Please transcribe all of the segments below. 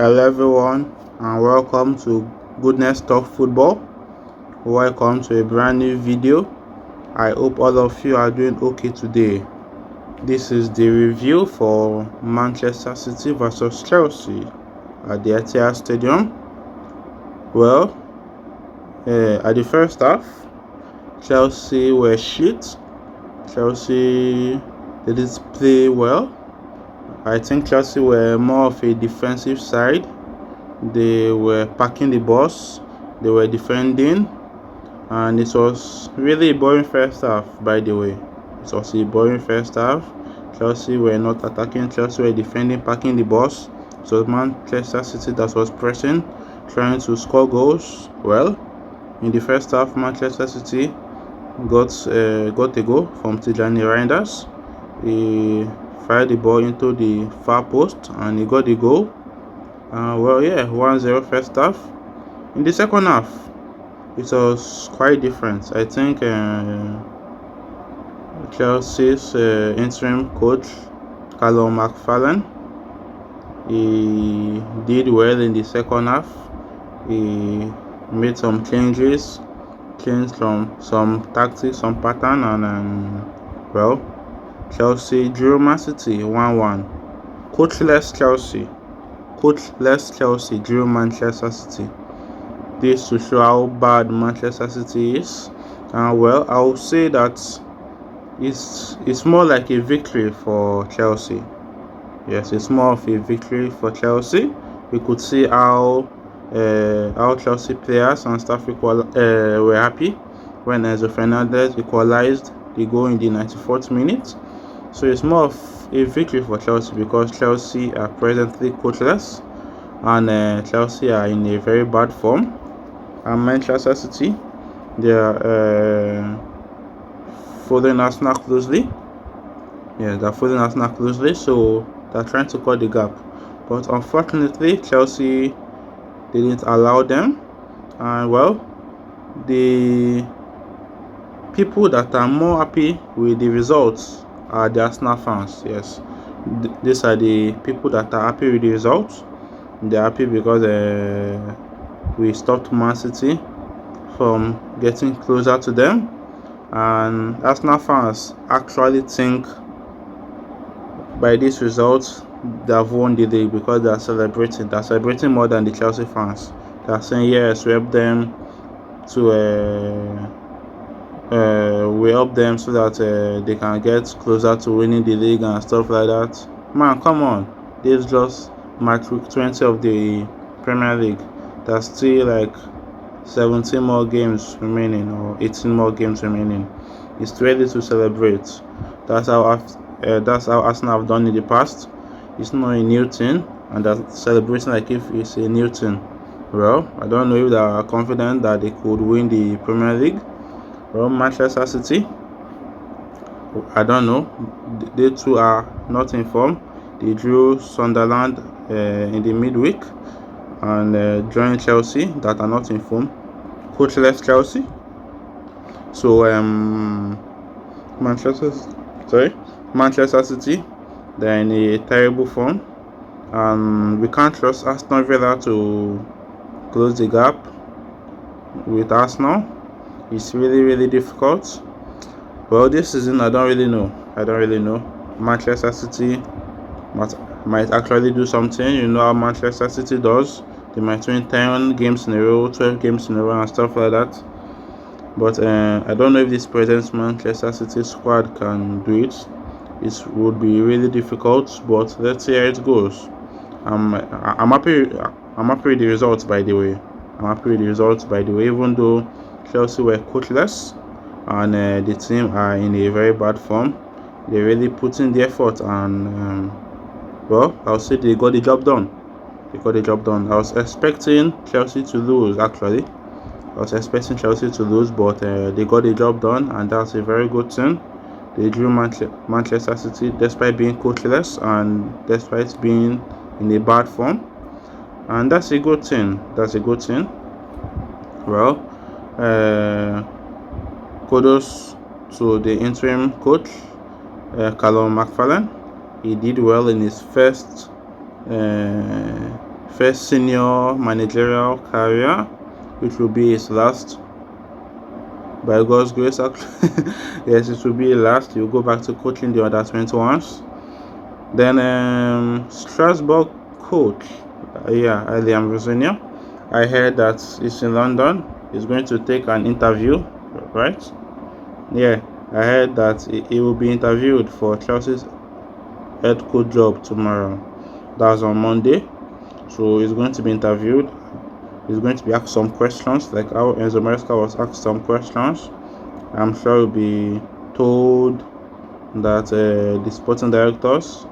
Hello everyone and welcome to Goodness Talk Football. Welcome to a brand new video. I hope all of you are doing okay today. This is the review for Manchester City versus Chelsea at the Etihad Stadium. Well, at the first half, Chelsea were shit. Chelsea didn't play well. I think Chelsea were more of a defensive side. They were packing the bus, they were defending, and it was really a boring first half, by the way. It was a boring first half. Chelsea were not attacking, Chelsea were defending, packing the bus. It was Manchester City that was pressing, trying to score goals. Well, in the first half, Manchester City got a goal from Tijani Reinders. He fired the ball into the far post and he got the goal. 1-0 first half. In the second half, it was quite different. I think Chelsea's interim coach, Callum McFarlane, he did well in the second half. He made some changes, changed from some tactics, some pattern, and Chelsea drew Man City 1-1. Coachless Chelsea drew Manchester City. This to show how bad Manchester City is. I would say that it's more like a victory for Chelsea. Yes, it's more of a victory for Chelsea. We could see how Chelsea players and staff were happy when Enzo Fernandez equalized the goal in the 94th minute. So it's more of a victory for Chelsea because Chelsea are presently coachless and Chelsea are in a very bad form. And Manchester City, they are following Arsenal closely. Yeah, they're following Arsenal closely, so they're trying to cut the gap. But unfortunately, Chelsea didn't allow them. And the people that are more happy with the results are the Arsenal fans. Yes, these are the people that are happy with the results. They're happy because we stopped Man City from getting closer to them, and Arsenal fans actually think by this result they have won the league because they are celebrating. They're celebrating more than the Chelsea fans. They're saying yes, we helped them to we help them so that they can get closer to winning the league and stuff like that. Man, come on, this is just match week 20 of the Premier League. There's still like 17 more games remaining or 18 more games remaining. It's too early to celebrate. That's how Arsenal have done in the past. It's not a new thing, and they're celebrating like if it's a new thing. Well, I don't know if they are confident that they could win the Premier League. Well, Manchester City, I don't know. They too are not in form. They drew Sunderland in the midweek and joined Chelsea that are not in form. Coachless Chelsea. So Manchester City, they're in a terrible form, and we can't trust Aston Villa to close the gap with Arsenal. It's really difficult. Well, this season I don't really know. Manchester City might actually do something. You know how Manchester City does. They might win 10 games in a row, 12 games in a row and stuff like that. But I don't know if this present Manchester City squad can do it. It would be really difficult, but let's see how it goes. I'm happy with the results, by the way. Even though Chelsea were coachless and the team are in a very bad form, they really put in the effort and I'll say they got the job done. I was expecting Chelsea to lose, actually. But they got the job done, and that's a very good thing. They drew Manchester City despite being coachless and despite being in a bad form, and that's a good thing. Well, kudos to the interim coach, Callum McFarlane. He did well in his first first senior managerial career, which will be his last. By God's grace, actually. Yes, it will be last. He'll go back to coaching the under 21s. Then Strasbourg coach, Liam Rosenior. I heard that he's in London. He's going to take an interview, right? Yeah, I heard that he will be interviewed for Chelsea's head coach job tomorrow. That's on Monday. So he's going to be interviewed. He's going to be asked some questions, like how Enzo Maresca was asked some questions. I'm sure he'll be told that the sporting directors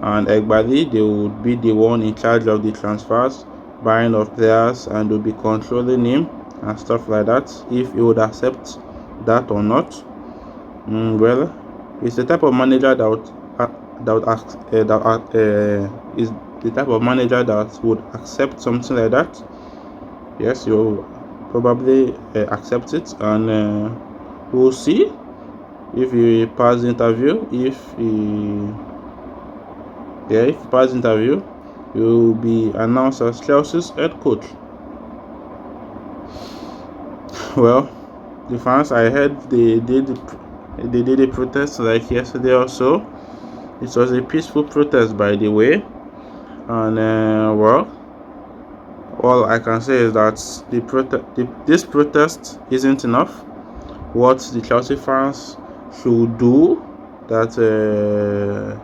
and Egbali, they would be the one in charge of the transfers, buying of players, and will be controlling him and stuff like that. If he would accept that or not, well, it's the type of manager is the type of manager that would accept something like that. Yes, you'll probably accept it, and we'll see if he passes the interview. If he passes the interview, he will be announced as Chelsea's head coach. Well, the fans, I heard they did a protest like yesterday or so. It was a peaceful protest, by the way, and well, all I can say is that this protest isn't enough. What the Chelsea fans should do that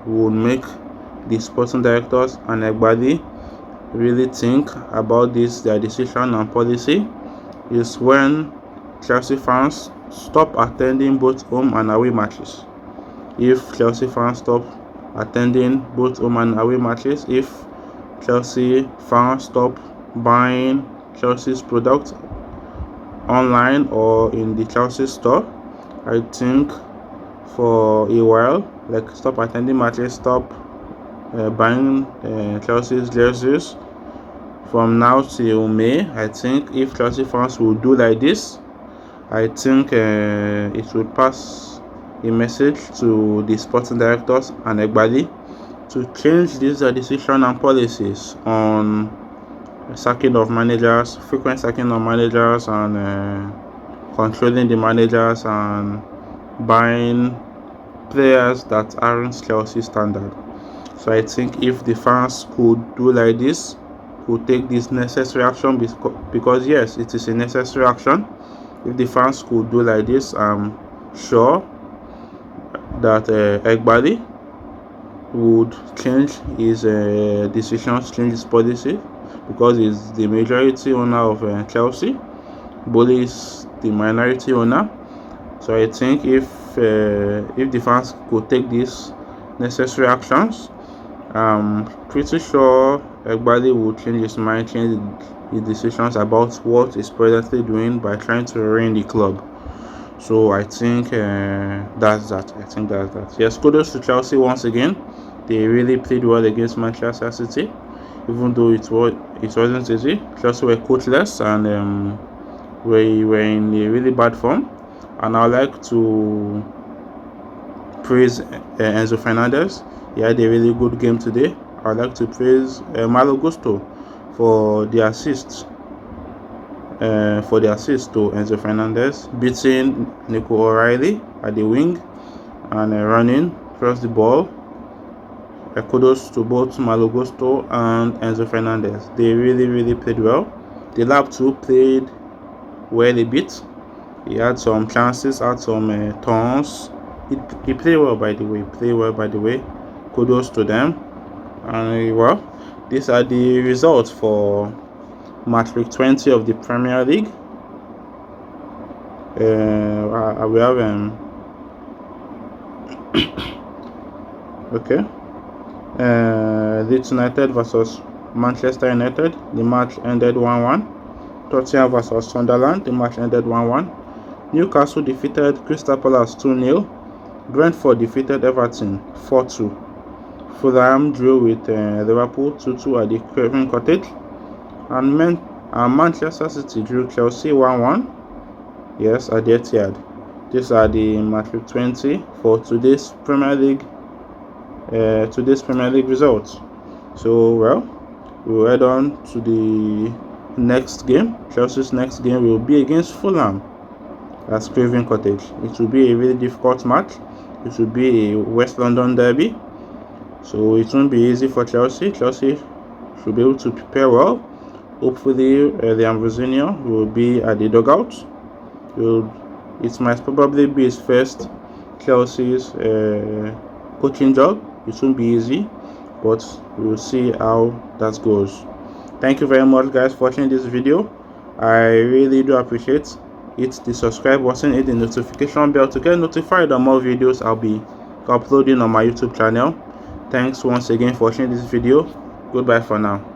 would make the sporting directors and everybody really think about their decision and policy is when Chelsea fans stop attending both home and away matches. If Chelsea fans stop attending both home and away matches, if Chelsea fans stop buying Chelsea's products online or in the Chelsea store, I think for a while, like stop attending matches, stop buying Chelsea's jerseys from now till May. I think if Chelsea fans will do like this, I think it will pass a message to the sporting directors and everybody to change these decision and policies on sacking of managers, frequent sacking of managers, and controlling the managers and buying players that aren't Chelsea standard. So I think if the fans could do like this, could take this necessary action, because yes, it is a necessary action. If the fans could do like this, I'm sure that Egbali would change his decisions, change his policy, because he's the majority owner of Chelsea. Bully is the minority owner. So I think if the fans could take these necessary actions, I'm pretty sure Egbali will change his mind, change his decisions about what he's presently doing by trying to ruin the club. So I think that's that. Yes, kudos to Chelsea once again. They really played well against Manchester City, even though it wasn't easy. Chelsea were coachless and were in a really bad form. And I'd like to praise Enzo Fernandez. He had a really good game today. I'd like to praise Malo Gusto for the assist. To Enzo Fernandez, beating Nico O'Reilly at the wing and running across the ball. Kudos to both Malo Gusto and Enzo Fernandez. They really played well. The Lab 2 played well a bit. He had some chances, had some turns. He played well, by the way. Kudos to them. And well, these are the results for match week 20 of the Premier League. We have okay. Leeds United versus Manchester United. The match ended 1-1. Tottenham versus Sunderland. The match ended 1-1. Newcastle defeated Crystal Palace 2-0. Brentford defeated Everton 4-2. Fulham drew with Liverpool 2-2 at the Craven Cottage. And Manchester City drew Chelsea 1-1. Yes, at the Etihad. These are the match week 20 for today's Premier League results. So well, we'll head on to the next game. Chelsea's next game will be against Fulham at Craven Cottage. It will be a really difficult match. It will be a West London derby, so it won't be easy for Chelsea. Chelsea should be able to prepare well. Hopefully, the Ambrosino will be at the dugout. It might probably be his first Chelsea's coaching job. It won't be easy, but we'll see how that goes. Thank you very much, guys, for watching this video. I really do appreciate. Hit the subscribe button, hit the notification bell to get notified on more videos I'll be uploading on my YouTube channel. Thanks once again for watching this video. Goodbye for now.